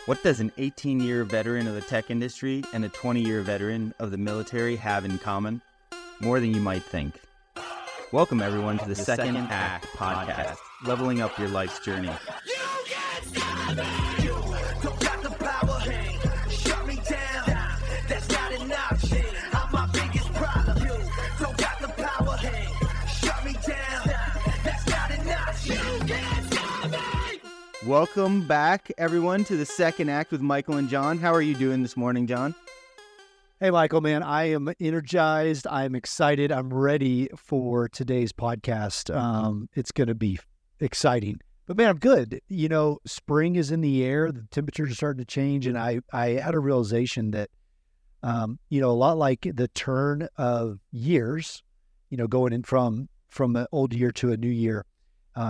What does an 18-year veteran of the tech industry and a 20-year veteran of the military have in common? More than you might think. Welcome, everyone, to the Second Act podcast, leveling up your life's journey. Welcome back, everyone, to the Second Act with Michael and John. How are you doing this morning, John? Hey, Michael, man, I am energized. I'm excited. I'm ready for today's podcast. It's going to be exciting. But, man, I'm good. You know, spring is in the air. The temperatures are starting to change. And I had a realization that, a lot like the turn of years, going in from an old year to a new year,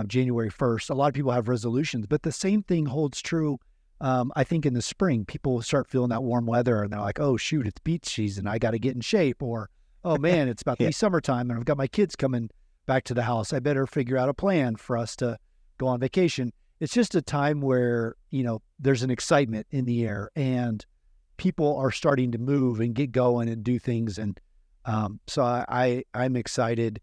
January 1st, a lot of people have resolutions. But the same thing holds true. I think in the spring, people start feeling that warm weather and they're like, oh, shoot, it's beach season. I got to get in shape. Or, oh, man, it's about to be summertime and I've got my kids coming back to the house. I better figure out a plan for us to go on vacation. It's just a time where, there's an excitement in the air and people are starting to move and get going and do things. And so I'm excited.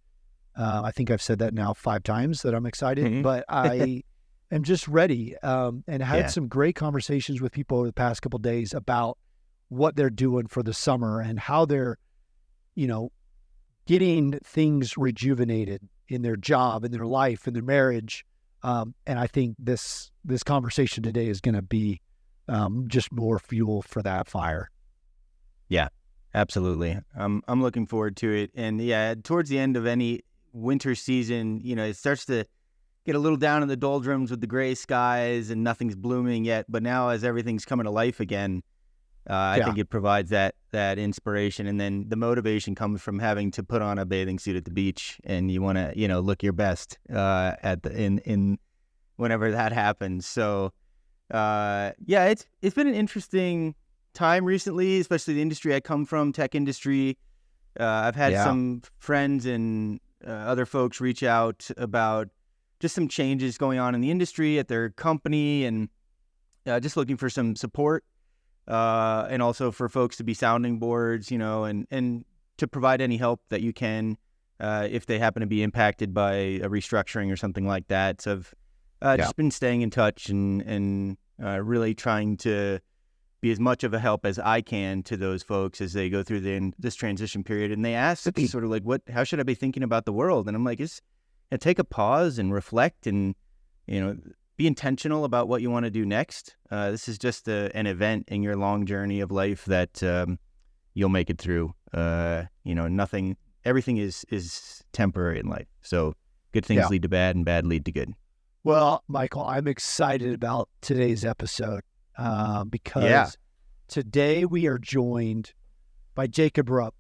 I think I've said that now 5 times that I'm excited, but I am just ready. And had some great conversations with people over the past couple of days about what they're doing for the summer and how they're, getting things rejuvenated in their job, in their life, in their marriage. And I think this conversation today is going to be just more fuel for that fire. Yeah, absolutely. I'm looking forward to it. And towards the end of any winter season, it starts to get a little down in the doldrums with the gray skies and nothing's blooming yet. But now as everything's coming to life again, I think it provides that inspiration. And then the motivation comes from having to put on a bathing suit at the beach and you want to, look your best in whenever that happens. So, it's been an interesting time recently, especially the industry I come from, tech industry. I've had some friends and other folks reach out about just some changes going on in the industry at their company and just looking for some support and also for folks to be sounding boards, and to provide any help that you can if they happen to be impacted by a restructuring or something like that. So I've just been staying in touch and really trying to be as much of a help as I can to those folks as they go through this transition period. And they ask sort of like, how should I be thinking about the world? And I'm like, take a pause and reflect and, be intentional about what you want to do next. This is just an event in your long journey of life that you'll make it through. Everything is temporary in life. So good things lead to bad and bad lead to good. Well, Michael, I'm excited about today's episode. Because today we are joined by Jacob Rupp,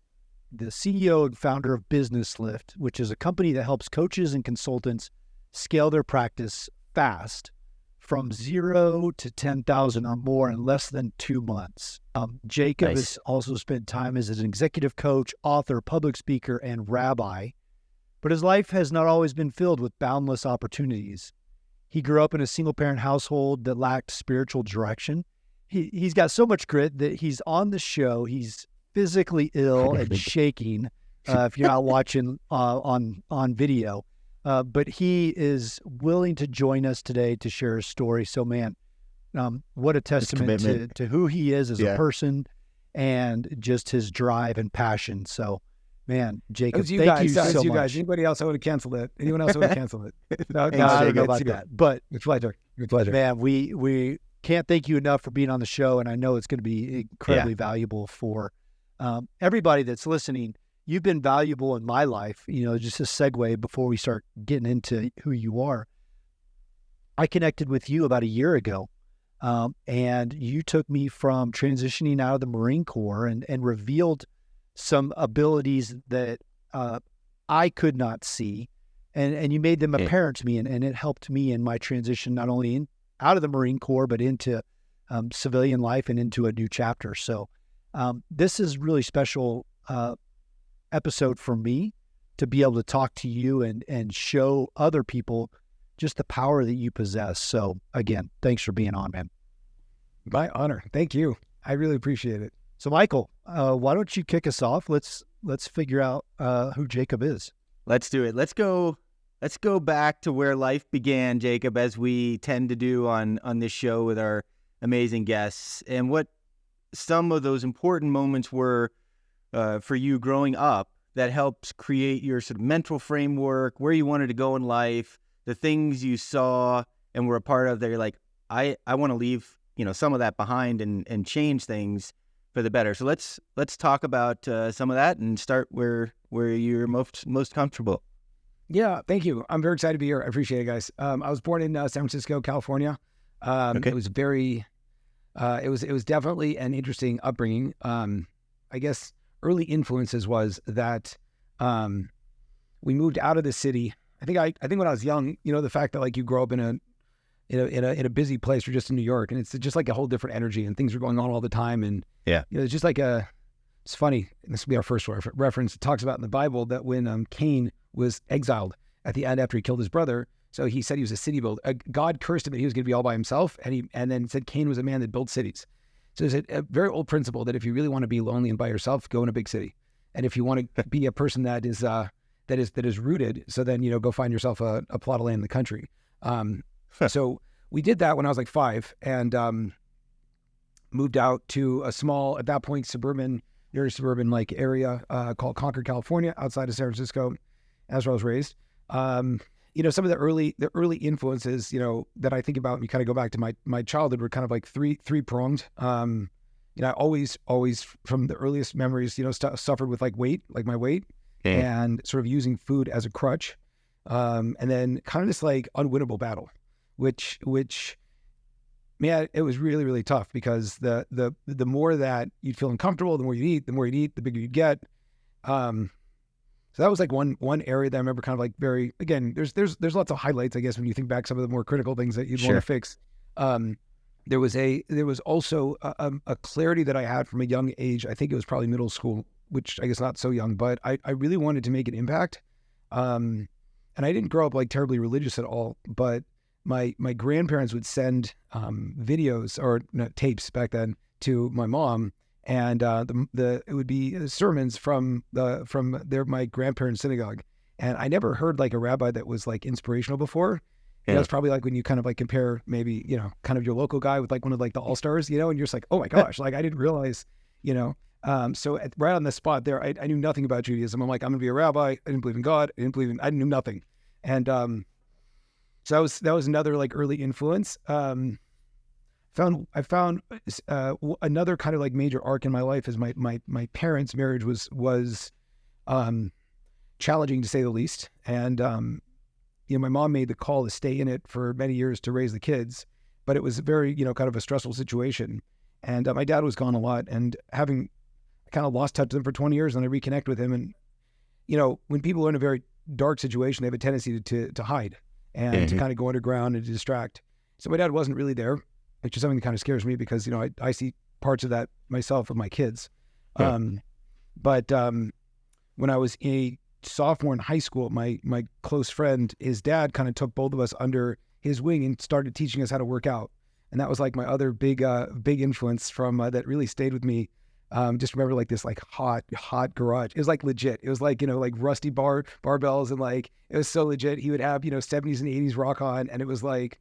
the CEO and founder of BusinessLift, which is a company that helps coaches and consultants scale their practice fast from 0 to 10,000 or more in less than 2 months. Jacob has also spent time as an executive coach, author, public speaker, and rabbi, but his life has not always been filled with boundless opportunities. He grew up in a single-parent household that lacked spiritual direction. He's got so much grit that he's on the show. He's physically ill and shaking if you're not watching on video. But he is willing to join us today to share his story. So, man, what a testament to who he is as a person and just his drive and passion. So, man, Jacob, thank you so much. Guys. Anybody else, I would have canceled it. Anyone else, I would have canceled it. No, I don't know about that. But your pleasure. Man, we can't thank you enough for being on the show, and I know it's going to be incredibly valuable for everybody that's listening. You've been valuable in my life. Just a segue before we start getting into who you are. I connected with you about a year ago, and you took me from transitioning out of the Marine Corps and revealed some abilities that I could not see, and you made them apparent to me, and it helped me in my transition, not only out of the Marine Corps, but into civilian life and into a new chapter. So this is really special episode for me to be able to talk to you and show other people just the power that you possess. So again, thanks for being on, man. My honor. Thank you. I really appreciate it. So, Michael, why don't you kick us off? Let's figure out who Jacob is. Let's do it. Let's go back to where life began, Jacob, as we tend to do on this show with our amazing guests, and what some of those important moments were for you growing up that helps create your sort of mental framework, where you wanted to go in life, the things you saw and were a part of that you're like, I want to leave, some of that behind and change things for the better. So let's talk about some of that and start where you're most comfortable. Yeah, thank you. I'm very excited to be here. I appreciate it, guys. I was born in San Francisco, California. Okay. It was it was definitely an interesting upbringing. I guess early influences was that we moved out of the city. I think when I was young, the fact that like you grow up in a busy place, or just in New York, and it's just like a whole different energy, and things are going on all the time, and it's just like it's funny. And this will be our first reference. It talks about in the Bible that when Cain was exiled at the end after he killed his brother, so he said he was a city builder. God cursed him that he was going to be all by himself, and then said Cain was a man that built cities. So it's a very old principle that if you really want to be lonely and by yourself, go in a big city, and if you want to be a person that is rooted, so then go find yourself a plot of land in the country. So we did that when I was like 5, and moved out to a small, at that point, very suburban like area called Concord, California, outside of San Francisco. As where I was raised. Some of the early influences, that I think about, and you kind of go back to my childhood, were kind of like three pronged. I always from the earliest memories, suffered with like my weight, and sort of using food as a crutch, and then kind of this like unwinnable battle, which man, it was really, really tough, because the more that you'd feel uncomfortable, the more you'd eat, the bigger you'd get. So that was like one area that I remember kind of like very, again, there's lots of highlights, I guess, when you think back some of the more critical things that you'd want to fix. There was also a clarity that I had from a young age. I think it was probably middle school, which I guess not so young, but I really wanted to make an impact. And I didn't grow up like terribly religious at all, but my grandparents would send videos, or tapes back then, to my mom, and it would be sermons from my grandparents' synagogue. And I never heard like a rabbi that was like inspirational before. It's probably like when you kind of like compare maybe kind of your local guy with like one of like the all-stars, and you're just like, oh my gosh, like I didn't realize, so right on the spot there, I knew nothing about Judaism. I'm like, I'm gonna be a rabbi. I didn't believe in God. I knew nothing. And so that was another like early influence. I found another kind of like major arc in my life is my parents' marriage was challenging, to say the least. And my mom made the call to stay in it for many years to raise the kids, but it was very kind of a stressful situation. And my dad was gone a lot, and I kind of lost touch with him for 20 years, and I reconnect with him. And when people are in a very dark situation, they have a tendency to hide and to kind of go underground and to distract. So my dad wasn't really there, which is something that kind of scares me, because I see parts of that myself with my kids. But when I was a sophomore in high school, my close friend, his dad kind of took both of us under his wing and started teaching us how to work out. And that was like my other big influence from that really stayed with me. Just remember like this like hot garage. It was like legit. It was like, like rusty barbells, and like, it was so legit. He would have, 70s and 80s rock on. And it was like,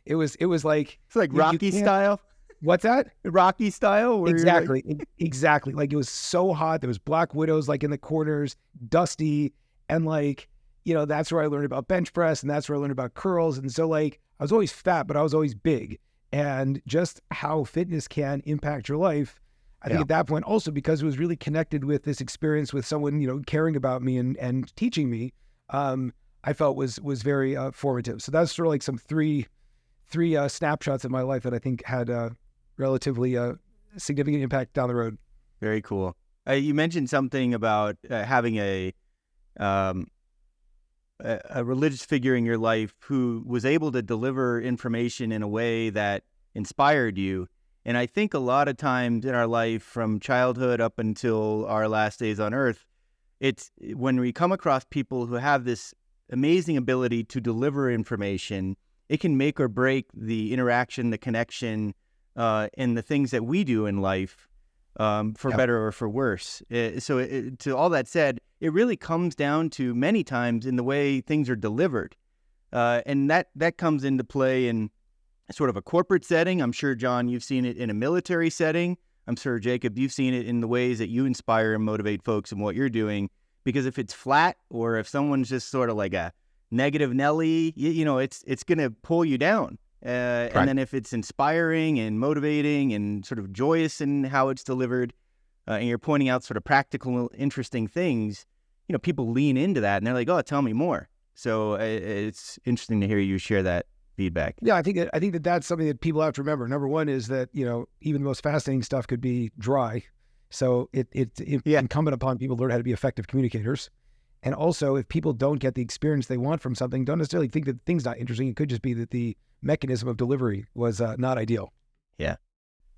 it was like, it's like Rocky style. What's that? Rocky style? Exactly. Exactly. Like, it was so hot. There was black widows like in the corners, dusty. And like, that's where I learned about bench press, and that's where I learned about curls. And so like, I was always fat, but I was always big. And just how fitness can impact your life, I think at that point, also because it was really connected with this experience with someone, caring about me and teaching me, I felt was very formative. So that's sort of like some three snapshots of my life that I think had a relatively significant impact down the road. Very cool. You mentioned something about having a religious figure in your life who was able to deliver information in a way that inspired you. And I think a lot of times in our life, from childhood up until our last days on earth, it's when we come across people who have this amazing ability to deliver information, it can make or break the interaction, the connection, in the things that we do in life, for better or for worse. To all that said, it really comes down to many times in the way things are delivered. And that comes into play in sort of a corporate setting. I'm sure, John, you've seen it in a military setting. I'm sure, Jacob, you've seen it in the ways that you inspire and motivate folks in what you're doing. Because if it's flat, or if someone's just sort of like a negative Nelly, it's going to pull you down. And then if it's inspiring and motivating and sort of joyous in how it's delivered, and you're pointing out sort of practical, interesting things, people lean into that and they're like, oh, tell me more. So it's interesting to hear you share that feedback. Yeah, I think that that's something that people have to remember. Number one is that, even the most fascinating stuff could be dry. So it's incumbent upon people to learn how to be effective communicators. And also, if people don't get the experience they want from something, don't necessarily think that the thing's not interesting. It could just be that the mechanism of delivery was not ideal. Yeah.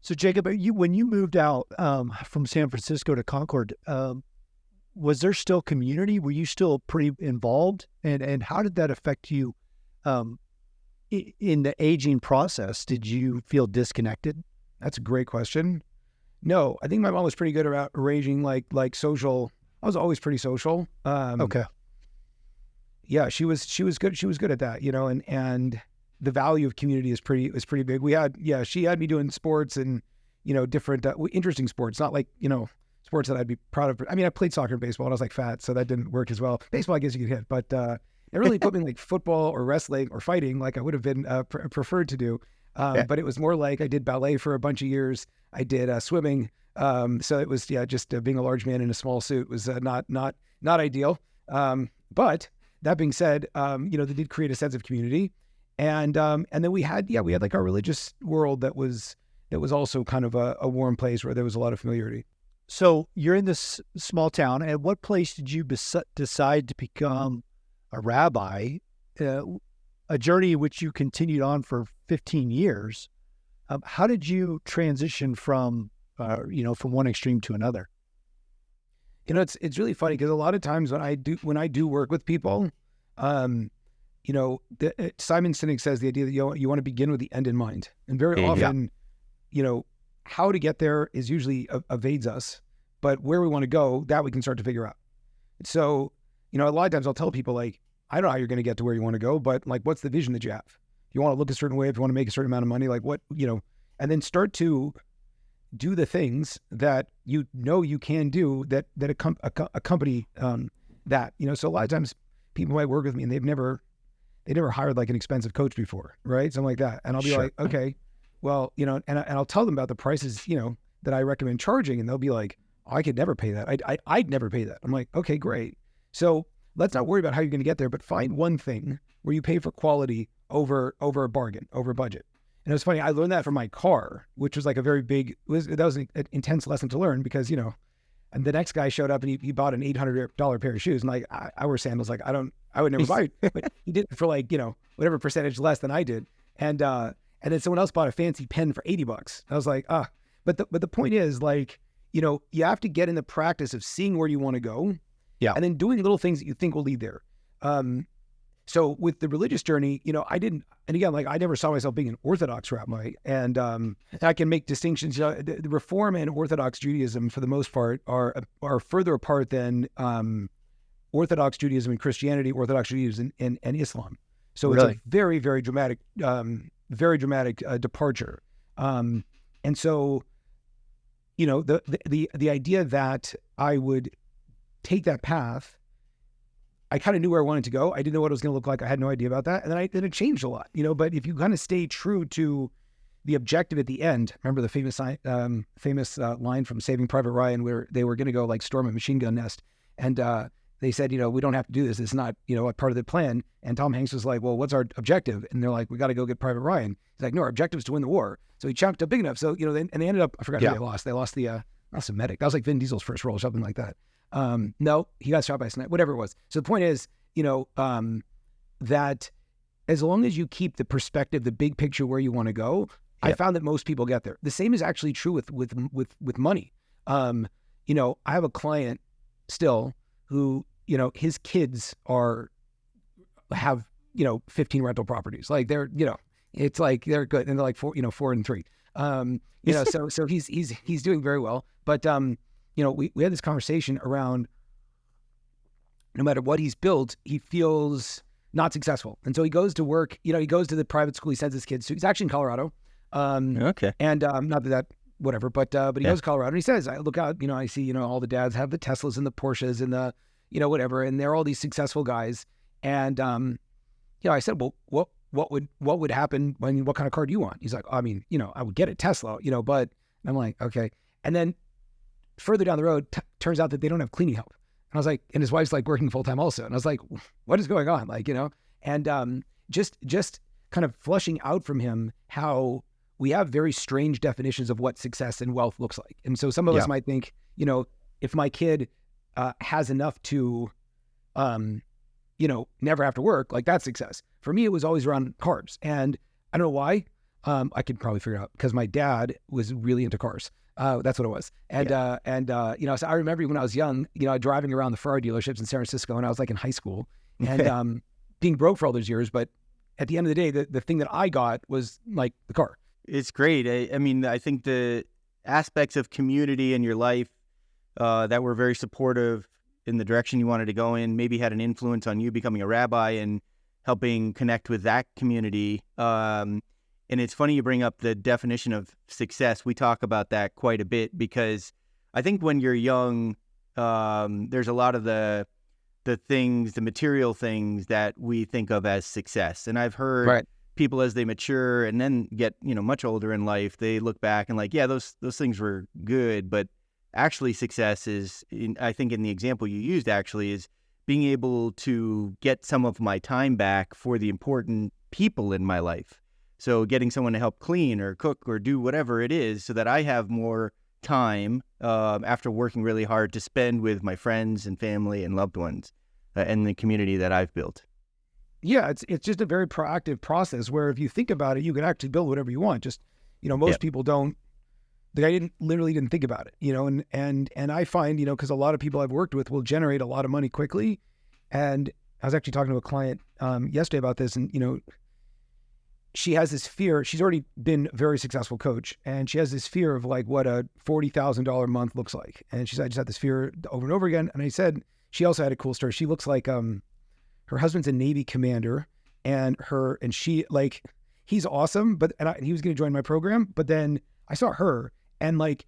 So Jacob, when you moved out from San Francisco to Concord, was there still community? Were you still pretty involved? And how did that affect you in the aging process? Did you feel disconnected? That's a great question. No, I think my mom was pretty good about arranging like social. I was always pretty social. Okay. Yeah, she was good. She was good at that, and the value of community is pretty big. She had me doing sports and, different interesting sports, not like, sports that I'd be proud of. I mean, I played soccer and baseball and I was like fat, so that didn't work as well. Baseball, I guess you could hit, but it really put me in like football or wrestling or fighting, like I would have been preferred to do. But it was more like I did ballet for a bunch of years. I did swimming. So it was, just being a large man in a small suit was not ideal. But that being said, they did create a sense of community. And then we had like our religious world that was also kind of a warm place where there was a lot of familiarity. So you're in this small town. At what place did you decide to become a rabbi? A journey which you continued on for 15 years. How did you transition from one extreme to another? It's really funny because a lot of times when I do work with people, Simon Sinek says the idea that you want to begin with the end in mind, and very often, how to get there is usually evades us, but where we want to go, that we can start to figure out. So, a lot of times I'll tell people like, I don't know how you're going to get to where you want to go, but like, what's the vision that you have? If you want to look a certain way, if you want to make a certain amount of money, like what, and then start to do the things that you can do that accompany that, So a lot of times people might work with me and they never hired like an expensive coach before, right? Something like that. And I'll be like, okay, well, and I'll tell them about the prices, that I recommend charging. And they'll be like, oh, I could never pay that. I'd never pay that. I'm like, okay, great. So let's not worry about how you're going to get there, but find one thing where you pay for quality over a bargain, over budget. And it was funny, I learned that from my car, which was like that was an intense lesson to learn because, and the next guy showed up and he bought an $800 pair of shoes. And like, I wear sandals. Like, I would never buy it, but he did it for like, whatever percentage less than I did. And then someone else bought a fancy pen for $80. I was like, but the point is like, you have to get in the practice of seeing where you want to go. Yeah. And then doing little things that you think will lead there. So with the religious journey, I didn't, and again, like I never saw myself being an Orthodox rabbi, and I can make distinctions. The Reform and Orthodox Judaism, for the most part, are further apart than Orthodox Judaism and Christianity, Orthodox Judaism and Islam. So really? It's a very, very dramatic departure. And so, the idea that I would take that path, I kind of knew where I wanted to go. I didn't know what it was going to look like. I had no idea about that. And then it changed a lot, but if you kind of stay true to the objective at the end, remember the famous line from Saving Private Ryan where they were going to go like storm a machine gun nest. And they said, we don't have to do this. It's not, a part of the plan. And Tom Hanks was like, well, what's our objective? And they're like, we got to go get Private Ryan. He's like, no, our objective is to win the war. So he chunked up big enough. So, and they ended up, I forgot who they lost. They lost the, not some medic. That was like Vin Diesel's first role, something like that. No, he got shot by a sniper, whatever it was. So the point is, that as long as you keep the perspective, the big picture where you want to go, I found that most people get there. The same is actually true with money. I have a client still who, his kids have 15 rental properties. Like they're, it's like they're good. And they're like 4 and 3. So he's doing very well. But we had this conversation around, no matter what he's built, he feels not successful. And so he goes to work, he goes to the private school he sends his kids to. He's actually in Colorado. Okay. And not that whatever, but he goes to Colorado and he says, I look out, I see, all the dads have the Teslas and the Porsches and the, whatever. And they're all these successful guys. And, I said, well, what would happen what kind of car do you want? He's like, I would get a Tesla, but I'm like, okay. And then further down the road, turns out that they don't have cleaning help. And I was like, and his wife's like working full time also. And I was like, what is going on? And just kind of flushing out from him how we have very strange definitions of what success and wealth looks like. And so some of us might think, if my kid has enough to, never have to work, like that's success. For me, it was always around cars. And I don't know why. I could probably figure it out because my dad was really into cars. That's what it was. And, so I remember when I was young, driving around the Ferrari dealerships in San Francisco when I was like in high school and being broke for all those years. But at the end of the day, the thing that I got was like the car. It's great. I think the aspects of community in your life that were very supportive in the direction you wanted to go in, maybe had an influence on you becoming a rabbi and helping connect with that community. And it's funny you bring up the definition of success. We talk about that quite a bit because I think when you're young, there's a lot of the things, the material things that we think of as success. And I've heard people as they mature and then get, much older in life, they look back and like, yeah, those things were good. But actually success is, I think in the example you used actually, is being able to get some of my time back for the important people in my life. So getting someone to help clean or cook or do whatever it is so that I have more time after working really hard to spend with my friends and family and loved ones and the community that I've built. Yeah, it's just a very proactive process where if you think about it, you can actually build whatever you want. Just, most people don't. I literally didn't think about it, and I find, because a lot of people I've worked with will generate a lot of money quickly. And I was actually talking to a client yesterday about this, and, she has this fear. She's already been a very successful coach, and she has this fear of like what a $40,000 a month looks like. And she said, I just had this fear over and over again. And I said, she also had a cool story. She looks like her husband's a Navy commander, and she like, he's awesome, and he was going to join my program, but then I saw her and like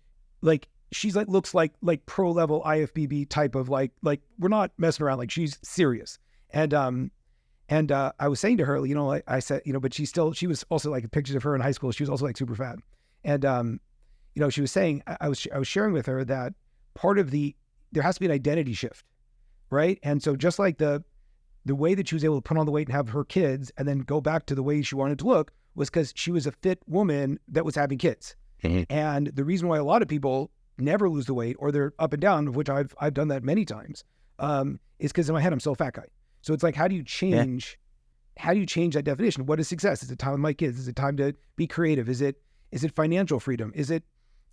she's like looks like pro level IFBB type of like we're not messing around, like she's serious. And I was saying to her, I said, but she was also like pictures of her in high school. She was also like super fat. And, she was saying, I was sharing with her that part of there has to be an identity shift. Right. And so just like the way that she was able to put on the weight and have her kids and then go back to the way she wanted to look was because she was a fit woman that was having kids. Mm-hmm. And the reason why a lot of people never lose the weight or they're up and down, of which I've done that many times, is because in my head, I'm still a fat guy. So it's like, how do you change that definition? What is success? Is it time with my kids? Is it time to be creative? Is it financial freedom? Is it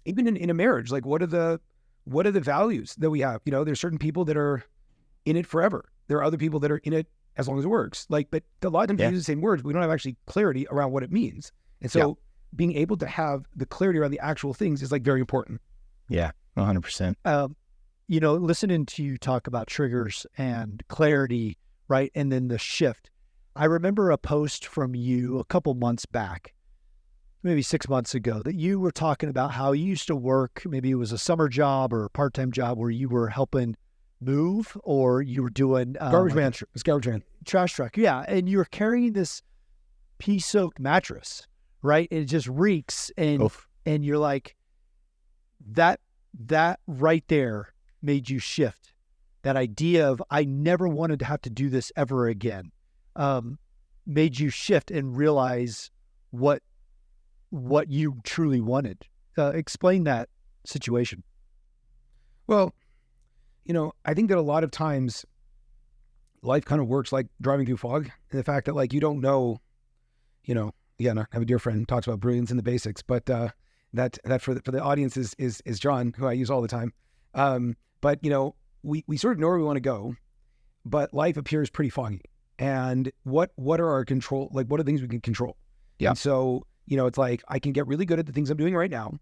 even in a marriage? Like, what are the values that we have? There's certain people that are in it forever. There are other people that are in it as long as it works. But a lot of times we use the same words, but we don't have actually clarity around what it means. And so being able to have the clarity around the actual things is like very important. Yeah, 100%. Listening to you talk about triggers and clarity, right? And then the shift. I remember a post from you a couple months back, maybe 6 months ago, that you were talking about how you used to work, maybe it was a summer job or a part-time job where you were helping move or you were doing garbage man, trash truck. Yeah. And you're carrying this pea-soaked mattress, right? And it just reeks. And you're like, that right there made you shift. That idea of, I never wanted to have to do this ever again, made you shift and realize what you truly wanted. Explain that situation. Well, I think that a lot of times life kind of works like driving through fog, and the fact that like, you don't know, again, I have a dear friend talks about brilliance in the basics, but that for the audience is John, who I use all the time. But we sort of know where we want to go, but life appears pretty foggy. And what are our control? Like, what are things we can control? Yeah. And so, it's like I can get really good at the things I'm doing right now.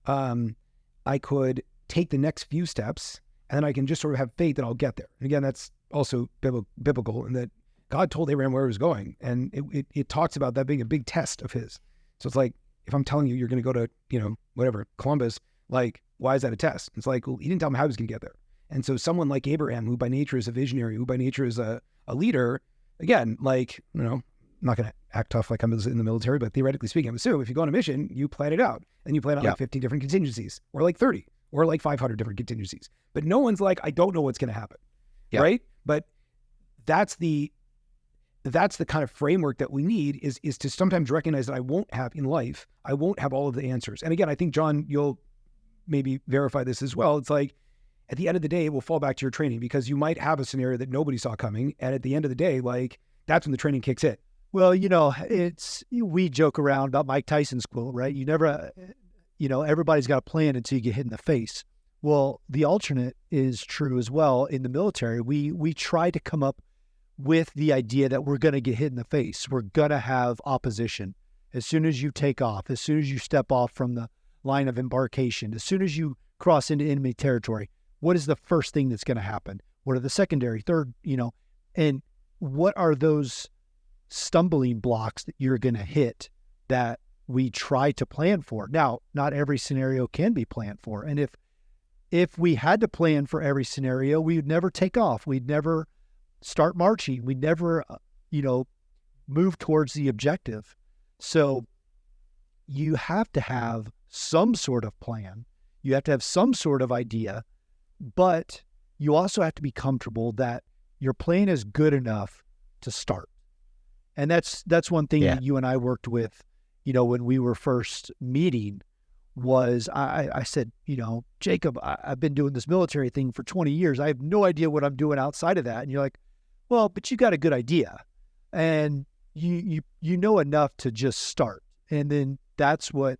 I could take the next few steps, and then I can just sort of have faith that I'll get there. And again, that's also biblical in that God told Abraham where he was going, and it talks about that being a big test of his. So it's like, if I'm telling you you're going to go to, whatever, Columbus, like, why is that a test? It's like, well, he didn't tell him how he was going to get there. And so someone like Abraham, who by nature is a visionary, who by nature is a leader, again, like, I'm not going to act tough like I'm in the military, but theoretically speaking, I'm assuming if you go on a mission, you plan it out, and you plan out like 50 different contingencies, or like 30, or like 500 different contingencies. But no one's like, I don't know what's going to happen, right? But that's the kind of framework that we need is to sometimes recognize that I won't have all of the answers. And again, I think, John, you'll maybe verify this as well. It's like, at the end of the day, it will fall back to your training, because you might have a scenario that nobody saw coming. And at the end of the day, like, that's when the training kicks in. Well, we joke around about Mike Tyson's quote, right? You never, everybody's got a plan until you get hit in the face. Well, the alternate is true as well. In the military, we try to come up with the idea that we're going to get hit in the face. We're going to have opposition. As soon as you take off, as soon as you step off from the line of embarkation, as soon as you cross into enemy territory, what is the first thing that's going to happen? What are the secondary, third, and what are those stumbling blocks that you're going to hit that we try to plan for? Now, not every scenario can be planned for. And if we had to plan for every scenario, we would never take off. We'd never start marching. We'd never, move towards the objective. So you have to have some sort of plan. You have to have some sort of idea, but you also have to be comfortable that your plan is good enough to start. And that's one thing that you and I worked with, when we were first meeting, was I said, Jacob, I've been doing this military thing for 20 years. I have no idea what I'm doing outside of that. And you're like, well, but you got a good idea, and you know enough to just start. And then that's what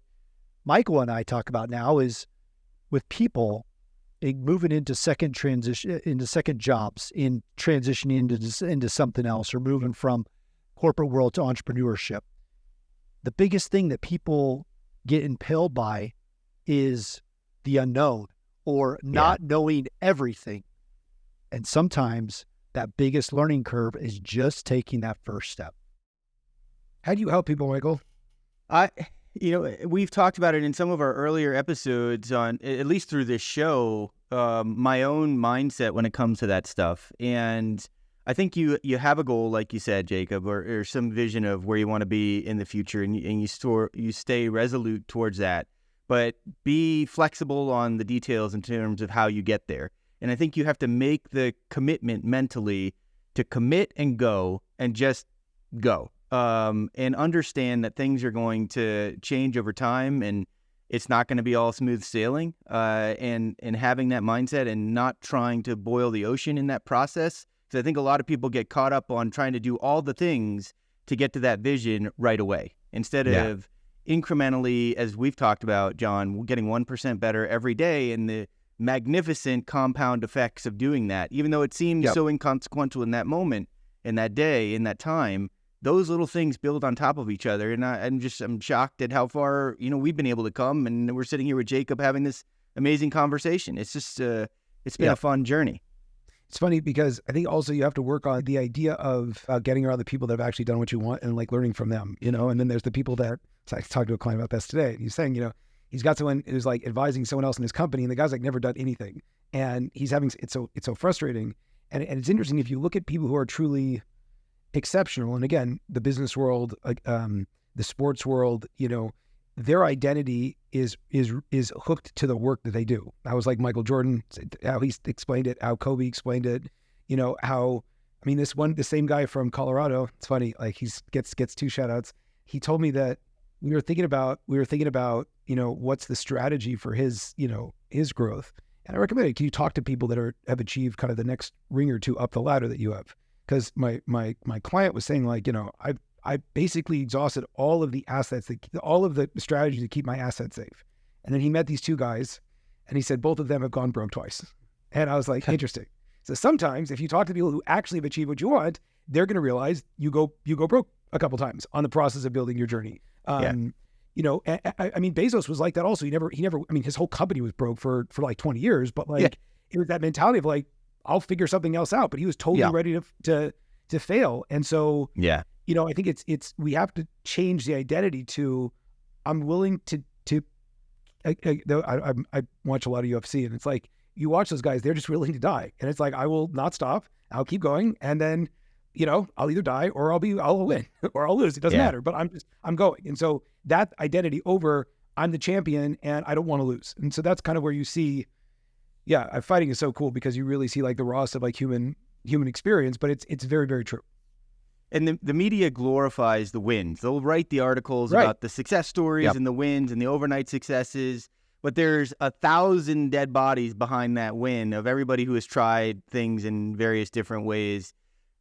Michael and I talk about now, is with people moving into second jobs, in transitioning into something else, or moving from corporate world to entrepreneurship. The biggest thing that people get impelled by is the unknown, or not knowing everything. And sometimes that biggest learning curve is just taking that first step. How do you help people, Michael? We've talked about it in some of our earlier episodes, on at least through this show, my own mindset when it comes to that stuff. And I think you have a goal, like you said, Jacob, or some vision of where you want to be in the future, and you stay resolute towards that, but be flexible on the details in terms of how you get there. And I think you have to make the commitment mentally to commit and go, and just go, and understand that things are going to change over time, and it's not going to be all smooth sailing, and having that mindset and not trying to boil the ocean in that process. Because I think a lot of people get caught up on trying to do all the things to get to that vision right away, instead of incrementally, as we've talked about, John, getting 1% better every day, and the magnificent compound effects of doing that. Even though it seems so inconsequential in that moment, in that day, in that time, those little things build on top of each other. And I'm shocked at how far, we've been able to come. And we're sitting here with Jacob having this amazing conversation. It's just, it's been a fun journey. It's funny because I think also you have to work on the idea of getting around the people that have actually done what you want, and like learning from them, and then there's the people that, so I talked to a client about this today, and he's saying, he's got someone who's like advising someone else in his company, and the guy's like never done anything. And he's having, it's so frustrating. And it's interesting, if you look at people who are truly exceptional, and again, the business world, the sports world, their identity is hooked to the work that they do. I was like Michael Jordan, how he explained it, how Kobe explained it, the same guy from Colorado, it's funny, like he gets 2 shout outs. He told me that we were thinking about, what's the strategy for his growth. And I recommend it. Can you talk to people that have achieved kind of the next ring or two up the ladder that you have? Because my client was saying, like, I basically exhausted all of the assets, all of the strategies to keep my assets safe. And then he met these 2 guys, and he said both of them have gone broke twice. And I was like, interesting. So sometimes if you talk to people who actually have achieved what you want, they're going to realize you go broke a couple times on the process of building your journey. You know, I mean, Bezos was like that also. He never, I mean, his whole company was broke for like 20 years, but like, it was that mentality of like, I'll figure something else out, but he was totally ready to fail. And so, you know, I think we have to change the identity to, I'm willing to I watch a lot of UFC, and it's like, you watch those guys, they're just willing to die. And it's like, I will not stop. I'll keep going. And then, you know, I'll either die or I'll win or I'll lose. It doesn't matter, but I'm going. And so that identity over, I'm the champion and I don't want to lose. And so that's kind of where you see, fighting is so cool because you really see like the rawest of like human experience, but it's very, very true. And the media glorifies the wins. They'll write the articles about the success stories and the wins and the overnight successes, but there's 1,000 dead bodies behind that win of everybody who has tried things in various different ways.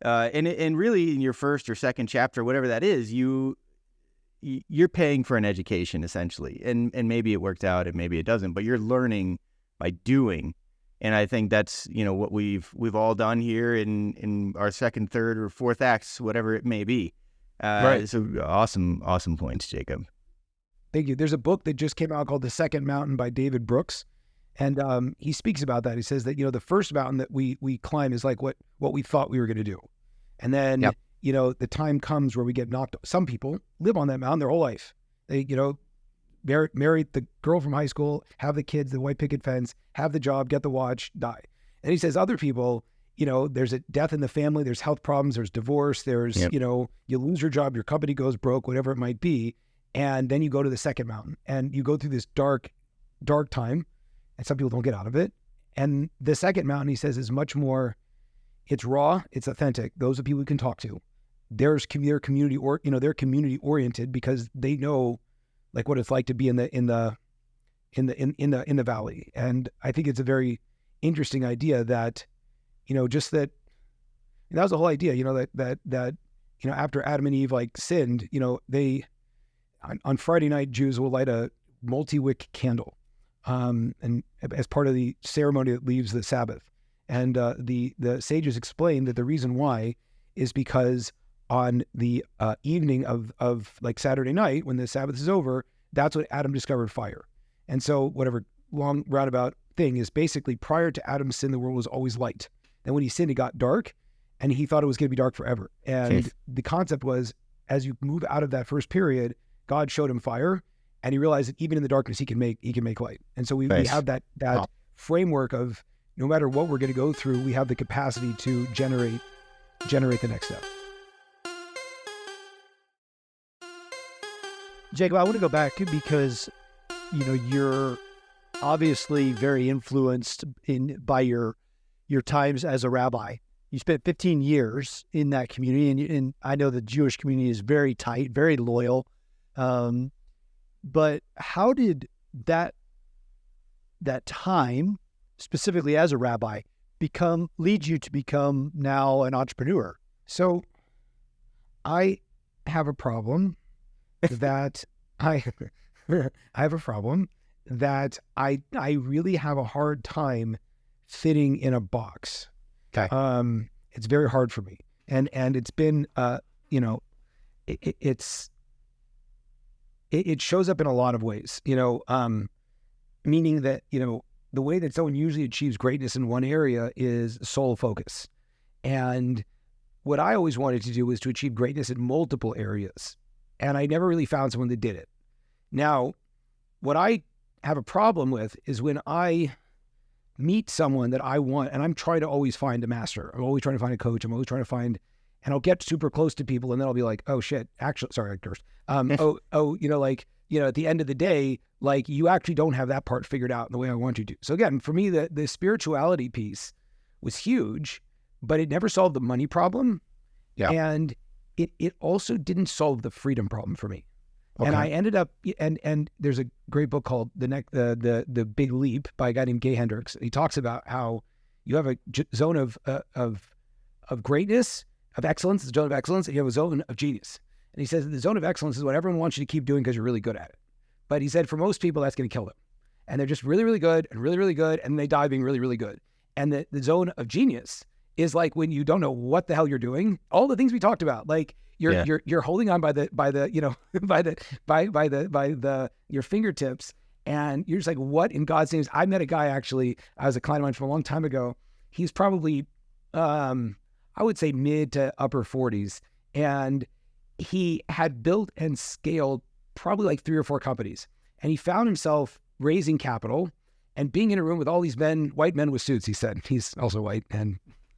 And really in your first or second chapter, whatever that is, you're paying for an education essentially. And maybe it worked out and maybe it doesn't, but you're learning by doing. And I think that's, you know, what we've all done here in our second, third, or fourth acts, whatever it may be. So awesome points, Jacob. Thank you. There's a book that just came out called The Second Mountain by David Brooks. And he speaks about that. He says that, you know, the first mountain that we climb is like what we thought we were going to do. And then, you know, the time comes where we get knocked. Some people live on that mountain their whole life. They, you know, marry the girl from high school, have the kids, the white picket fence, have the job, get the watch, die. And he says other people, you know, there's a death in the family, there's health problems, there's divorce, there's, you know, you lose your job, your company goes broke, whatever it might be. And then you go to the second mountain and you go through this dark time, and some people don't get out of it. And the second mountain, he says, is much more, it's raw, it's authentic. Those are people you can talk to. They're community oriented because they know like what it's like to be in the valley. And I think it's a very interesting idea that, you know, just that, that was the whole idea, you know, that, you know, after Adam and Eve like sinned, you know, they, on Friday night, Jews will light a multi-wick candle, and as part of the ceremony that leaves the Sabbath. And the sages explain that the reason why is because on the evening of like Saturday night, when the Sabbath is over, that's when Adam discovered fire. And so whatever long roundabout thing is, basically prior to Adam's sin, the world was always light. And when he sinned, it got dark, and he thought it was going to be dark forever. And the concept was, as you move out of that first period, God showed him fire, and he realized that even in the darkness, he can make light. And so we have that framework of, no matter what we're going to go through, we have the capacity to generate the next step. Jacob, I want to go back because, you know, you're obviously very influenced by your times as a rabbi. You spent 15 years in that community, and I know the Jewish community is very tight, very loyal. But how did that time, specifically as a rabbi, lead you to become now an entrepreneur? So I have a problem that I really have a hard time fitting in a box. Okay. It's very hard for me. And it's been, you know, it shows up in a lot of ways, you know, meaning that, you know, the way that someone usually achieves greatness in one area is sole focus. And what I always wanted to do was to achieve greatness in multiple areas. And I never really found someone that did it. Now, what I have a problem with is when I meet someone that I want, and I'm trying to always find a master. I'm always trying to find a coach. I'm always trying to find, and I'll get super close to people, and then I'll be like, oh shit, actually, sorry, I cursed. You know, like, you know, at the end of the day, like, you actually don't have that part figured out the way I want you to. So again, for me, the spirituality piece was huge, but it never solved the money problem. Yeah. And it also didn't solve the freedom problem for me. Okay. And I ended up, and there's a great book called The Big Leap by a guy named Gay Hendricks. He talks about how you have a zone of greatness, of excellence, the zone of excellence, and you have a zone of genius. And he says the zone of excellence is what everyone wants you to keep doing because you're really good at it. But he said for most people, that's going to kill them. And they're just really, really good and really, really good, and they die being really, really good. And the zone of genius is like when you don't know what the hell you're doing, all the things we talked about, like Yeah. You're holding on by the you know by the your fingertips, and you're just like, what in God's name? I met a guy, actually, I was a client of mine from a long time ago. He's probably I would say mid to upper 40s, and he had built and scaled probably like 3 or 4 companies, and he found himself raising capital and being in a room with all these white men with suits. He said he's also white and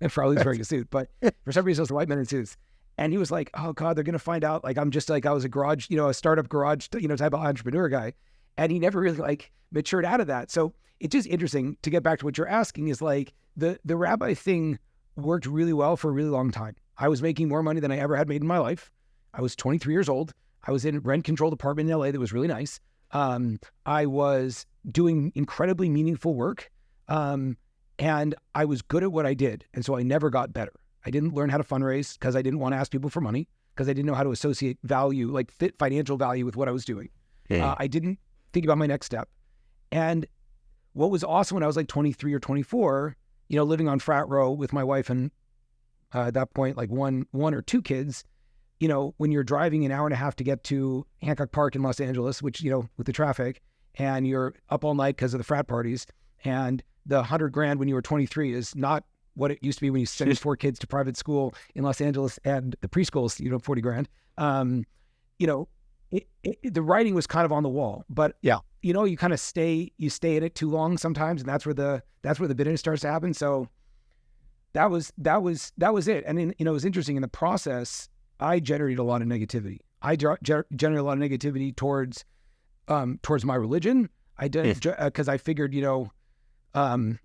probably is wearing a suit, but for some reason, those white men in suits. And he was like, oh God, they're going to find out like I'm just like, I was a startup garage, type of entrepreneur guy. And he never really like matured out of that. So it's just interesting to get back to what you're asking, is like the rabbi thing worked really well for a really long time. I was making more money than I ever had made in my life. I was 23 years old. I was in a rent-controlled apartment in LA that was really nice. I was doing incredibly meaningful work. And I was good at what I did. And so I never got better. I didn't learn how to fundraise because I didn't want to ask people for money, because I didn't know how to associate value, like fit financial value, with what I was doing. I didn't think about my next step. And what was awesome when I was like 23 or 24, living on frat row with my wife and at that point, like one or 2 kids, when you're driving an hour and a half to get to Hancock Park in Los Angeles, which, with the traffic, and you're up all night because of the frat parties, and the $100,000 when you were 23 is not what it used to be when you send 4 kids to private school in Los Angeles, and the preschool's, $40,000. The writing was kind of on the wall, but you kind of stay in it too long sometimes, and that's where the bitterness starts to happen. So that was it. And then, it was interesting in the process. I generated a lot of negativity. I generated a lot of negativity towards my religion. I did because I figured, why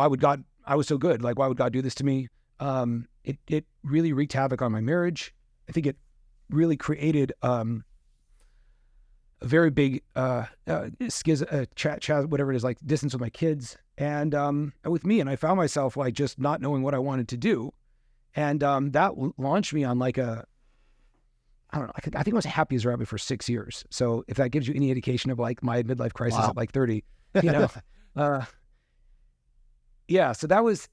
would God? I was so good. Like, why would God do this to me? It really wreaked havoc on my marriage. I think it really created a very big schism, whatever it is, like distance with my kids and with me. And I found myself like just not knowing what I wanted to do. And that launched me on like I don't know, I think I was happy as a rabbi for 6 years. So if that gives you any indication of like my midlife crisis at like 30, yeah, so that was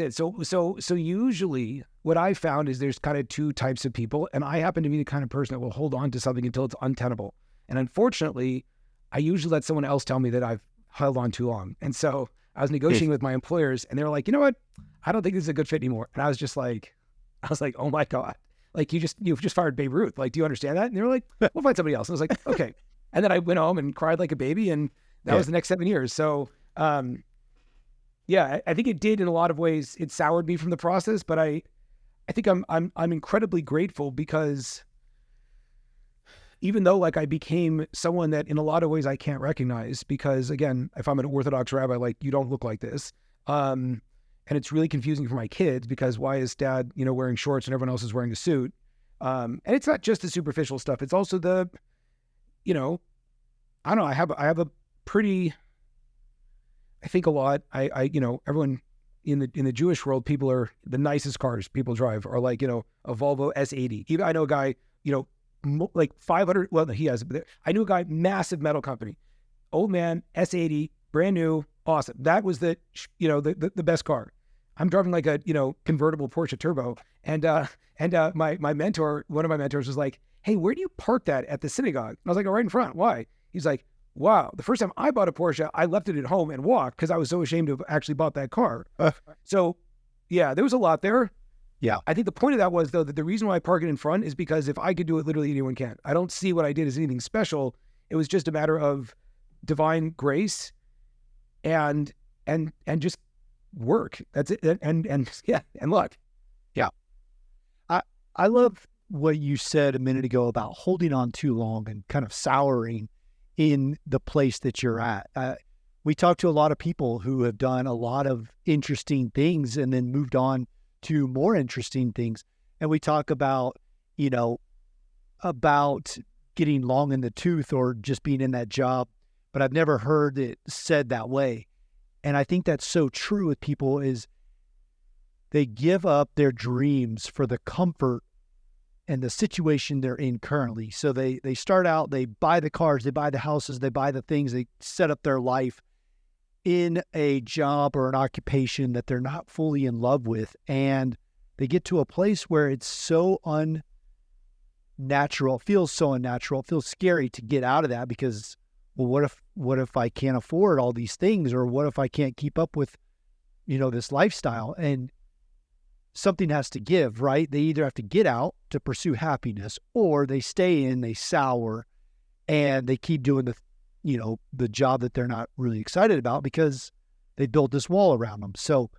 it. So usually what I found is there's kind of 2 types of people, and I happen to be the kind of person that will hold on to something until it's untenable. And unfortunately, I usually let someone else tell me that I've held on too long. And so I was negotiating with my employers, and they were like, you know what? I don't think this is a good fit anymore. And I was like, oh my God, like you've just fired Babe Ruth. Like, do you understand that? And they were like, we'll find somebody else. And I was like, okay. And then I went home and cried like a baby, and that was the next 7 years. So, I think it did in a lot of ways. It soured me from the process, but I think I'm incredibly grateful, because even though like I became someone that in a lot of ways I can't recognize, because again, if I'm an Orthodox rabbi, like, you don't look like this. And it's really confusing for my kids, because why is dad, wearing shorts and everyone else is wearing a suit? And it's not just the superficial stuff. It's also the, I don't know. I have a pretty, I think a lot. Everyone in the Jewish world, people are the nicest cars people drive are like, a Volvo S80. Even I know a guy, like 500. Well, he has. I knew a guy, massive metal company, old man, S80, brand new, awesome. That was the best car. I'm driving like a convertible Porsche Turbo, and my mentor, one of my mentors, was like, "Hey, where do you park that at the synagogue?" And I was like, "Oh, right in front." Why? He's like, "Wow, the first time I bought a Porsche, I left it at home and walked because I was so ashamed to have actually bought that car." So, yeah, there was a lot there. Yeah, I think the point of that was, though, that the reason why I park it in front is because if I could do it, literally anyone can. I don't see what I did as anything special. It was just a matter of divine grace and just work. That's it. And luck. Yeah. I love what you said a minute ago about holding on too long and kind of souring in the place that you're at. We talked to a lot of people who have done a lot of interesting things and then moved on to more interesting things. And we talk about, about getting long in the tooth or just being in that job, but I've never heard it said that way. And I think that's so true with people, is they give up their dreams for the comfort and the situation they're in currently. So they start out, they buy the cars, they buy the houses, they buy the things, they set up their life in a job or an occupation that they're not fully in love with. And they get to a place where it's so unnatural, feels so unnatural, it feels scary to get out of that because, well, what if I can't afford all these things, or what if I can't keep up with, this lifestyle? And something has to give, right? They either have to get out to pursue happiness, or they stay in, they sour, and they keep doing the job that they're not really excited about because they built this wall around them. So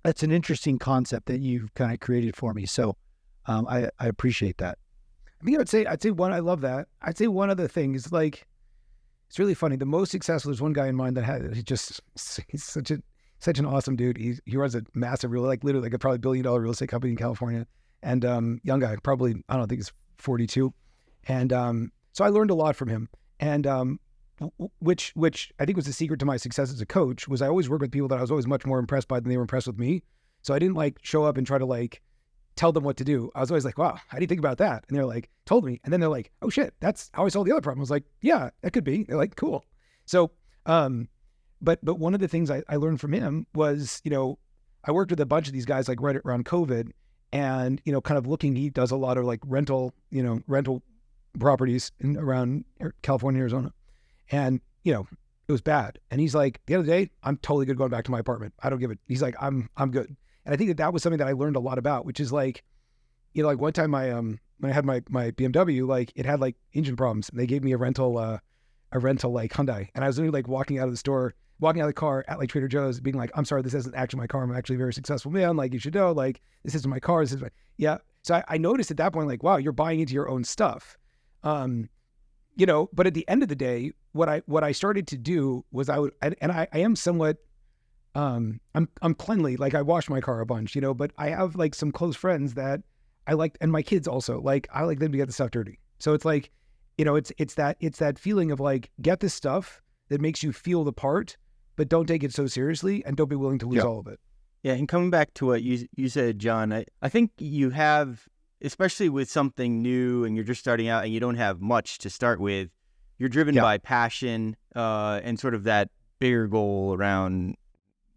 that's an interesting concept that you've kind of created for me. So I appreciate that. I mean, I'd say one, I love that. I'd say one other thing is like, it's really funny. The most successful, there's one guy in mind that he's such an awesome dude. He runs a massive literally like a probably $1 billion real estate company in California, and young guy, probably, I don't think he's 42. And so I learned a lot from him. And which I think was the secret to my success as a coach, was I always worked with people that I was always much more impressed by than they were impressed with me. So I didn't like show up and try to like tell them what to do. I was always like, wow, how do you think about that? And they're like, told me. And then they're like, oh shit, that's how I solved the other problem. I was like, yeah, that could be. They're like, cool. So, but one of the things I learned from him was, I worked with a bunch of these guys like right around COVID, and, kind of he does a lot of like rental properties around California, Arizona. And, it was bad. And he's like, the other day, I'm totally good going back to my apartment. I don't give it. He's like, I'm good. And I think that was something that I learned a lot about, which is like, like one time when I had my BMW, like it had like engine problems, and they gave me a rental like Hyundai. And I was literally like walking out of the car at like Trader Joe's being like, I'm sorry, this isn't actually my car. I'm actually a very successful man. Like, you should know, like, this isn't my car. Yeah. So I noticed at that point, like, wow, you're buying into your own stuff. But at the end of the day, what I started to do was I am somewhat, I'm cleanly, like I wash my car a bunch, but I have like some close friends that I like, and my kids also, like, I like them to get the stuff dirty. So it's like, it's that feeling of like, get this stuff that makes you feel the part, but don't take it so seriously, and don't be willing to lose all of it. Yeah. And coming back to what you said, John, I think you have, especially with something new and you're just starting out and you don't have much to start with, you're driven by passion and sort of that bigger goal around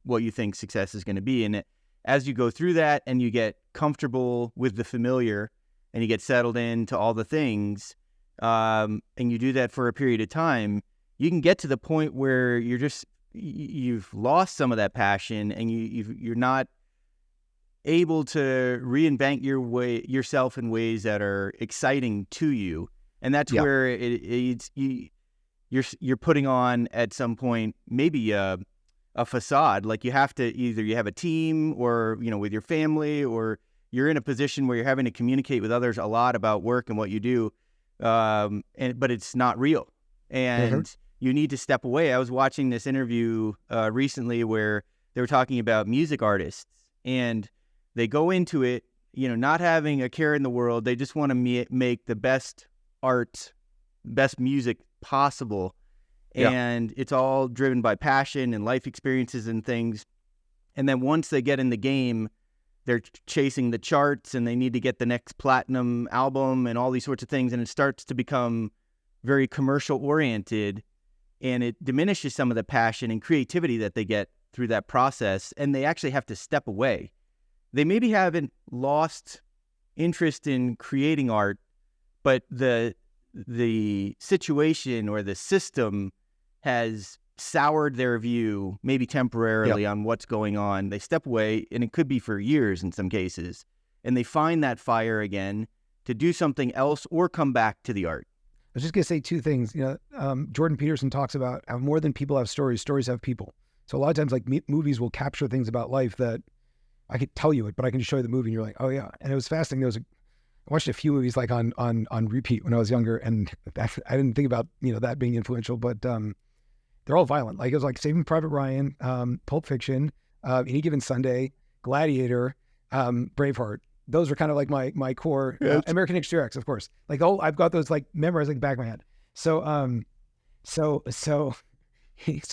what you think success is going to be. And as you go through that and you get comfortable with the familiar and you get settled into all the things, and you do that for a period of time, you can get to the point where you've lost some of that passion, and you're not able to reinvent yourself in ways that are exciting to you. And that's where you're putting on at some point maybe a facade. Like you have to you have a team, or with your family, or you're in a position where you're having to communicate with others a lot about work and what you do, but it's not real, and you need to step away. I was watching this interview recently where they were talking about music artists, and they go into it, not having a care in the world. They just want to make the best art, best music possible. And it's all driven by passion and life experiences and things. And then once they get in the game, they're chasing the charts, and they need to get the next platinum album and all these sorts of things. And it starts to become very commercial oriented, and it diminishes some of the passion and creativity that they get through that process. And they actually have to step away. They maybe haven't lost interest in creating art, but the situation or the system has soured their view, maybe temporarily, on what's going on. They step away, and it could be for years in some cases, and they find that fire again to do something else or come back to the art. I was just going to say two things. Jordan Peterson talks about how more than people have stories, stories have people. So a lot of times, like, movies will capture things about life that I could tell you it, but I can just show you the movie and you're like, oh yeah. And it was fascinating. I watched a few movies like on repeat when I was younger, and I didn't think about, that being influential, but they're all violent. Like, it was like Saving Private Ryan, Pulp Fiction, Any Given Sunday, Gladiator, Braveheart. Those are kind of like my core. American History X, of course. Like, I've got those like memorized like the back of my head. So so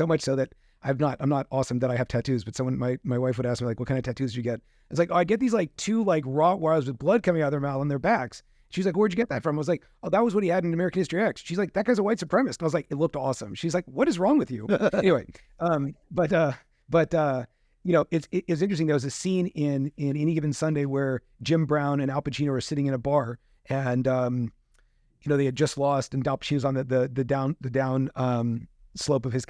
much so that I'm not awesome that I have tattoos, but my wife would ask me, like, what kind of tattoos did you get? It's like, oh, I get these like two like Rottweilers with blood coming out of their mouth on their backs. She's like, where'd you get that from? I was like, oh, that was what he had in American History X. She's like, that guy's a white supremacist. And I was like, it looked awesome. She's like, what is wrong with you? Anyway, it's interesting. There was a scene in Any Given Sunday where Jim Brown and Al Pacino are sitting in a bar, and they had just lost, and Al Pacino's on the down slope of his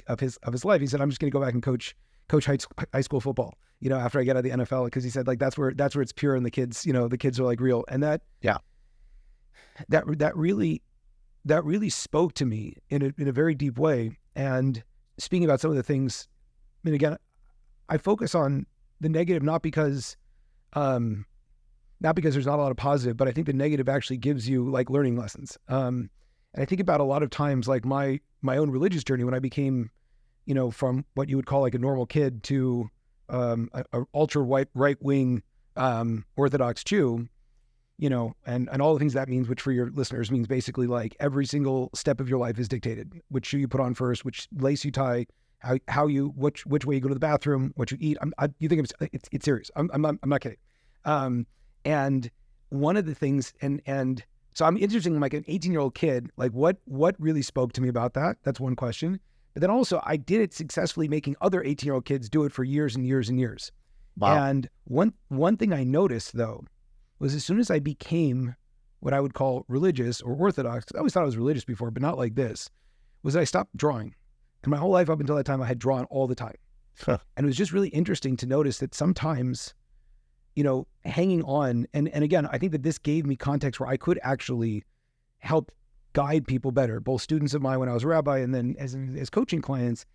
life. He said, "I'm just going to go back and coach high school football, after I get out of the NFL," because he said like that's where it's pure and the kids are like real, and that really spoke to me in a very deep way. And speaking about some of the things, I mean, again, I focus on the negative not because there's not a lot of positive, but I think the negative actually gives you like learning lessons. And I think about a lot of times like my own religious journey when I became, from what you would call like a normal kid to a ultra right wing Orthodox Jew, and all the things that means, which for your listeners means basically like every single step of your life is dictated. Which shoe you put on first, which lace you tie, which way you go to the bathroom, what you eat. You think it's serious. I'm not kidding. And one of the things, and so I'm interested in like an 18-year-old kid, like what really spoke to me about that? That's one question. But then also I did it successfully making other 18-year-old kids do it for years and years and years. Wow. And one thing I noticed though, was as soon as I became what I would call religious or Orthodox, I always thought I was religious before, but not like this, was that I stopped drawing. And my whole life up until that time, I had drawn all the time. Huh. And it was just really interesting to notice that sometimes, hanging on, and again, I think that this gave me context where I could actually help guide people better, both students of mine when I was a rabbi and then as coaching clients.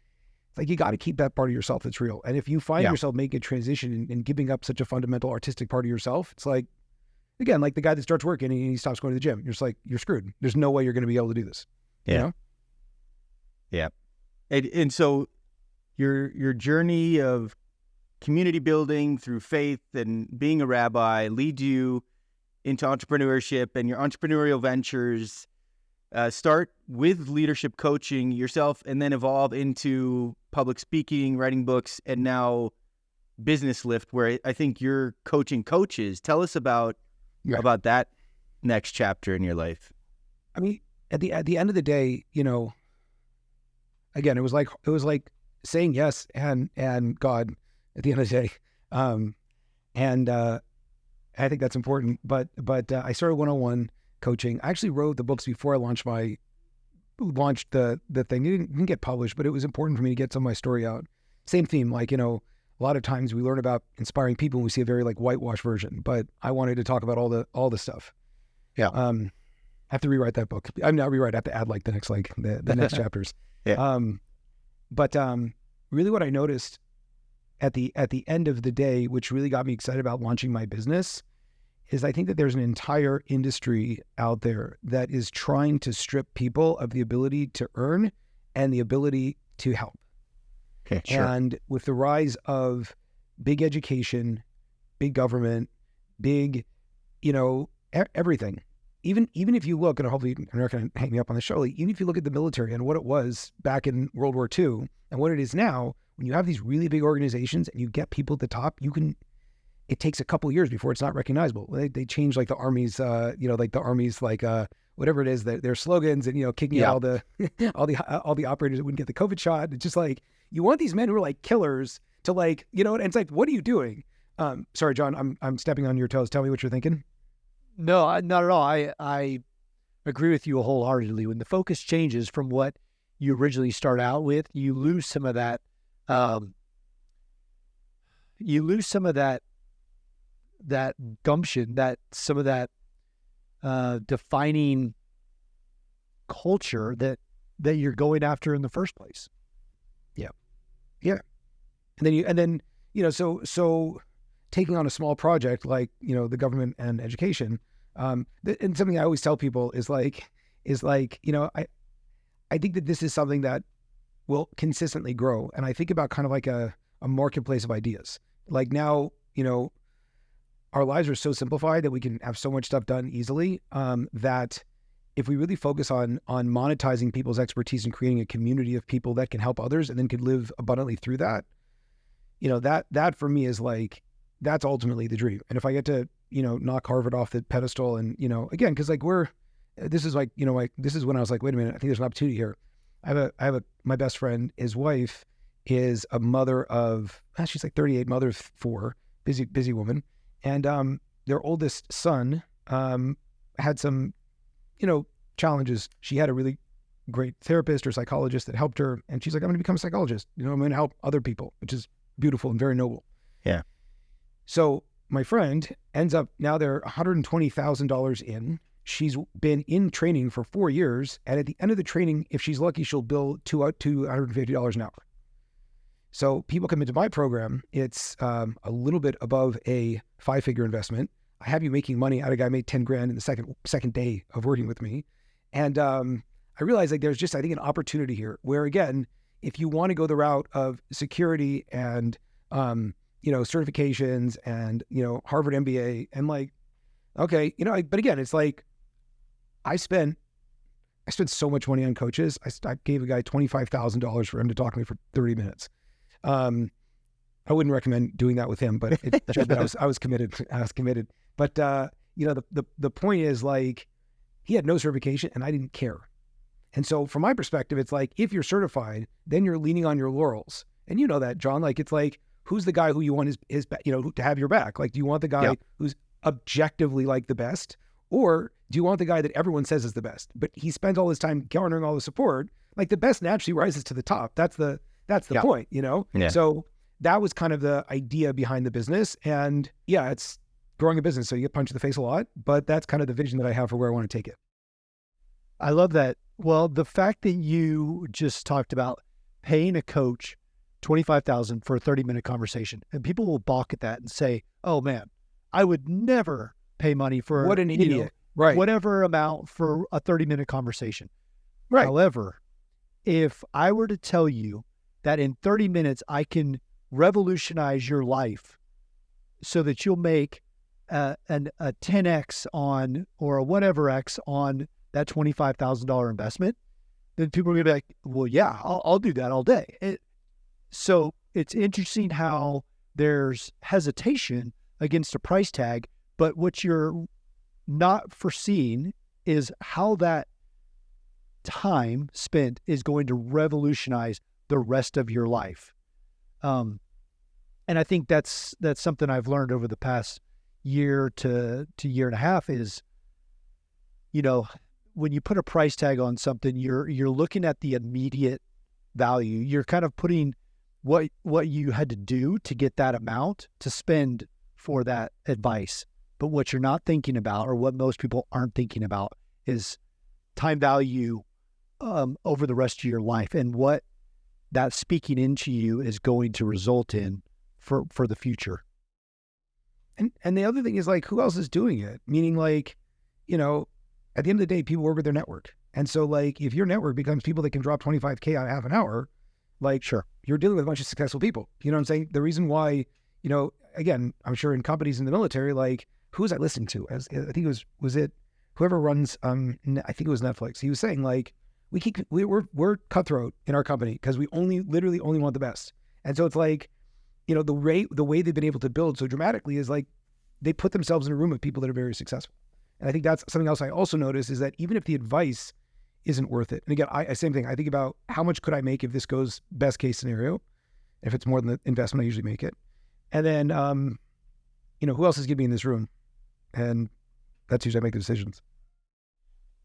It's like you got to keep that part of yourself that's real. And if you find yourself making a transition and giving up such a fundamental artistic part of yourself, it's like, again, like the guy that starts working and he stops going to the gym. You're just like, you're screwed. There's no way you're going to be able to do this. Yeah. Yeah. And so your journey of community building through faith and being a rabbi lead you into entrepreneurship, and your entrepreneurial ventures start with leadership coaching yourself and then evolve into public speaking, writing books, and now BusinessLift, where I think you're coaching coaches. Tell us about that next chapter in your life. I mean, at the end of the day, again, it was like saying yes and God at the end of the day. And I think that's important, but I started one-on-one coaching. I actually wrote the books before I launched the thing. It didn't get published, but it was important for me to get some of my story out. Same theme, like, a lot of times we learn about inspiring people and we see a very like whitewashed version, but I wanted to talk about all the stuff. Yeah. I have to rewrite that book. I have to add like the next chapters. Yeah. But really what I noticed at the end of the day, which really got me excited about launching my business, is I think that there's an entire industry out there that is trying to strip people of the ability to earn and the ability to help. Okay, sure. And with the rise of big education, big government, big, everything, even if you look, and hopefully you're not going to hang me up on the show, like, even if you look at the military and what it was back in World War II and what it is now, when you have these really big organizations and you get people at the top, it takes a couple of years before it's not recognizable. They change like the Army's, whatever it is, their slogans, and, kicking out all the operators that wouldn't get the COVID shot. It's just like, you want these men who are like killers to like, and it's like, what are you doing? Sorry, John, I'm stepping on your toes. Tell me what you're thinking. No, not at all. I agree with you wholeheartedly. When the focus changes from what you originally start out with, you lose some of that. That gumption, some of that defining culture that you're going after in the first place. Yeah. And then so taking on a small project like, the government and education, and something I always tell people is like, I think that this is something that will consistently grow. And I think about kind of like a marketplace of ideas. Like now, our lives are so simplified that we can have so much stuff done easily, that if we really focus on monetizing people's expertise and creating a community of people that can help others and then could live abundantly through that, that for me is like, that's ultimately the dream. And if I get to, knock Harvard off the pedestal and, again, cause like this is when I was like, wait a minute, I think there's an opportunity here. My best friend, his wife is a mother of, she's like 38, mother of 4, busy woman. And their oldest son had some, challenges. She had a really great therapist or psychologist that helped her. And she's like, I'm going to become a psychologist. I'm going to help other people, which is beautiful and very noble. Yeah. So my friend ends up, now they're $120,000 in. She's been in training for 4 years. And at the end of the training, if she's lucky, she'll bill $250 an hour. So people come into my program. It's a little bit above a 5-figure investment. I have you making money. I had a guy made 10 grand in the second day of working with me. And I realized like there's just, I think, an opportunity here where, again, if you want to go the route of security and, certifications and, Harvard MBA and like, okay, but again, it's like, I spent so much money on coaches. I gave a guy $25,000 for him to talk to me for 30 minutes. I wouldn't recommend doing that with him, but it showed that I was committed. But, the point is like, he had no certification and I didn't care. And so from my perspective, it's like, if you're certified, then you're leaning on your laurels. And you know that, John, like, it's like, who's the guy who you want to have your back? Like, do you want the guy who's objectively like the best? Or do you want the guy that everyone says is the best, but he spends all his time garnering all the support? Like, the best naturally rises to the top. That's the point, Yeah. So that was kind of the idea behind the business. And yeah, it's growing a business. So you get punched in the face a lot, but that's kind of the vision that I have for where I want to take it. I love that. Well, the fact that you just talked about paying a coach $25,000 for a 30-minute conversation, and people will balk at that and say, "Oh man, I would never pay money for what an idiot, right? Whatever amount for a 30-minute conversation." Right. However, if I were to tell you that in 30 minutes I can revolutionize your life so that you'll make a 10x on or a whatever x on that $25,000 investment, then people are going to be like, well, yeah, I'll do that all day. So it's interesting how there's hesitation against a price tag, but what you're not foreseeing is how that time spent is going to revolutionize the rest of your life. And I think that's something I've learned over the past year to year and a half is, when you put a price tag on something, you're looking at the immediate value. You're kind of putting what you had to do to get that amount to spend for that advice. But what you're not thinking about, or what most people aren't thinking about, is time value over the rest of your life and what that speaking into you is going to result in for the future. And the other thing is like, who else is doing it? Meaning like, at the end of the day, people work with their network. And so like, if your network becomes people that can drop 25K on half an hour, like, sure, you're dealing with a bunch of successful people. You know what I'm saying? The reason why, again, I'm sure in companies in the military, like, who was I listening to? I think it was it whoever runs, I think it was Netflix. He was saying like, we're cutthroat in our company because we literally only want the best. And so it's like, the way they've been able to build so dramatically is like, they put themselves in a room with people that are very successful. And I think that's something else I also noticed is that even if the advice isn't worth it, and again, I same thing, I think about how much could I make if this goes best case scenario. If it's more than the investment, I usually make it. And then, who else is going to be in this room? And that's usually how I make the decisions.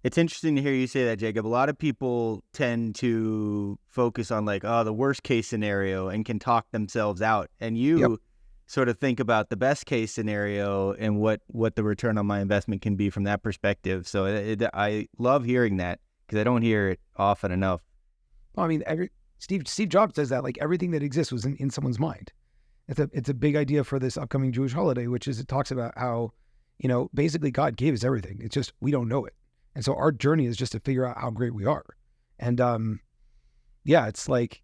It's interesting to hear you say that, Jacob. A lot of people tend to focus on like, the worst case scenario and can talk themselves out. And you sort of think about the best case scenario and what the return on my investment can be from that perspective. So I love hearing that because I don't hear it often enough. Well, I mean, Steve Jobs says that like everything that exists was in someone's mind. It's a big idea for this upcoming Jewish holiday, which is it talks about how, basically God gave us everything. It's just we don't know it. And so our journey is just to figure out how great we are. And it's like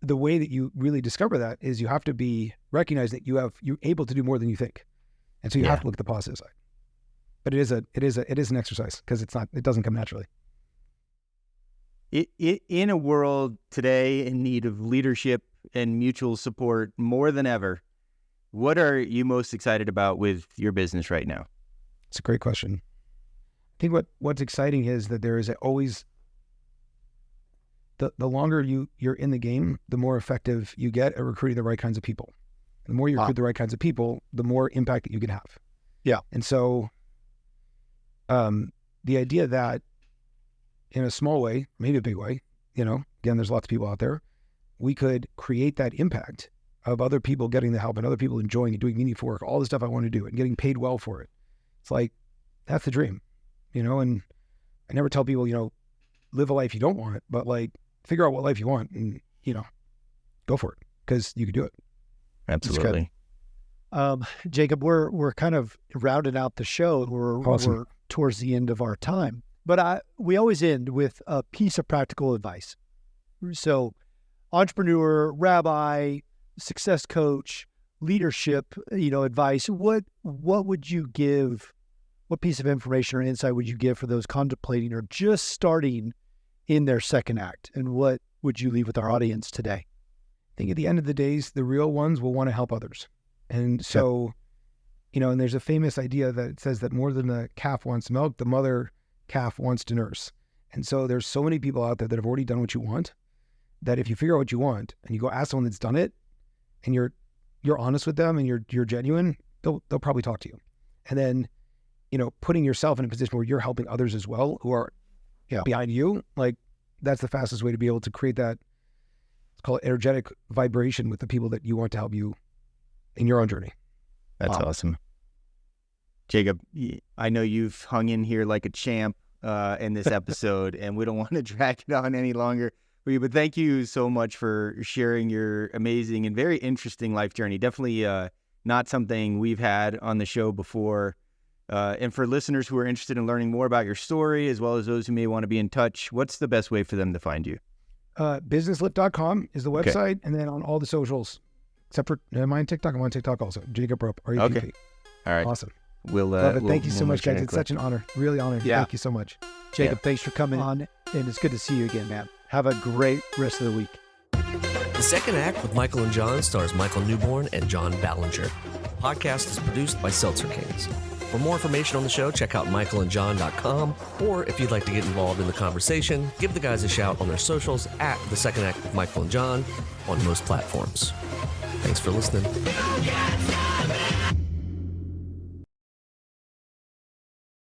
the way that you really discover that is you have to recognize that you're able to do more than you think. And so you have to look at the positive side. But it is an exercise because it doesn't come naturally. In a world today in need of leadership and mutual support more than ever, what are you most excited about with your business right now? It's a great question. I think what's exciting is that there is always the longer you're in the game, the more effective you get at recruiting the right kinds of people. The more you recruit the right kinds of people, the more impact that you can have. Yeah. And so the idea that in a small way, maybe a big way, again, there's lots of people out there, we could create that impact of other people getting the help and other people enjoying and doing meaningful work, all the stuff I want to do and getting paid well for it. It's like, that's the dream, and I never tell people, live a life you don't want, but like figure out what life you want and, go for it because you can do it. Absolutely. Jacob, we're kind of rounding out the show. We're towards the end of our time, but we always end with a piece of practical advice. So entrepreneur, rabbi, success coach, leadership, advice. What would you give? What piece of information or insight would you give for those contemplating or just starting in their second act? And what would you leave with our audience today? I think at the end of the days, the real ones will want to help others. And so, and there's a famous idea that says that more than the calf wants milk, the mother calf wants to nurse. And so there's so many people out there that have already done what you want, that if you figure out what you want and you go ask someone that's done it and you're honest with them and you're genuine, they'll probably talk to you. And then, putting yourself in a position where you're helping others as well who are behind you, like that's the fastest way to be able to create that, let's call it energetic vibration with the people that you want to help you in your own journey. That's awesome. Jacob, I know you've hung in here like a champ in this episode, and we don't want to drag it on any longer for you, but thank you so much for sharing your amazing and very interesting life journey. Definitely not something we've had on the show before. And for listeners who are interested in learning more about your story, as well as those who may want to be in touch, what's the best way for them to find you? BusinessLift.com is the website. Okay. And then on all the socials, except for mine TikTok, I'm on TikTok also. Jacob Rupp, RUPP. Okay. All right. Awesome. Thank you so much, guys. It's such an honor. Really honored. Yeah. Thank you so much. Jacob, thanks for coming on. And it's good to see you again, man. Have a great rest of the week. The Second Act with Michael and John stars Michael Newborn and John Ballenger. The podcast is produced by Seltzer Kings. For more information on the show, check out michaelandjohn.com, or if you'd like to get involved in the conversation, give the guys a shout on their socials at The Second Act with Michael and John on most platforms. Thanks for listening.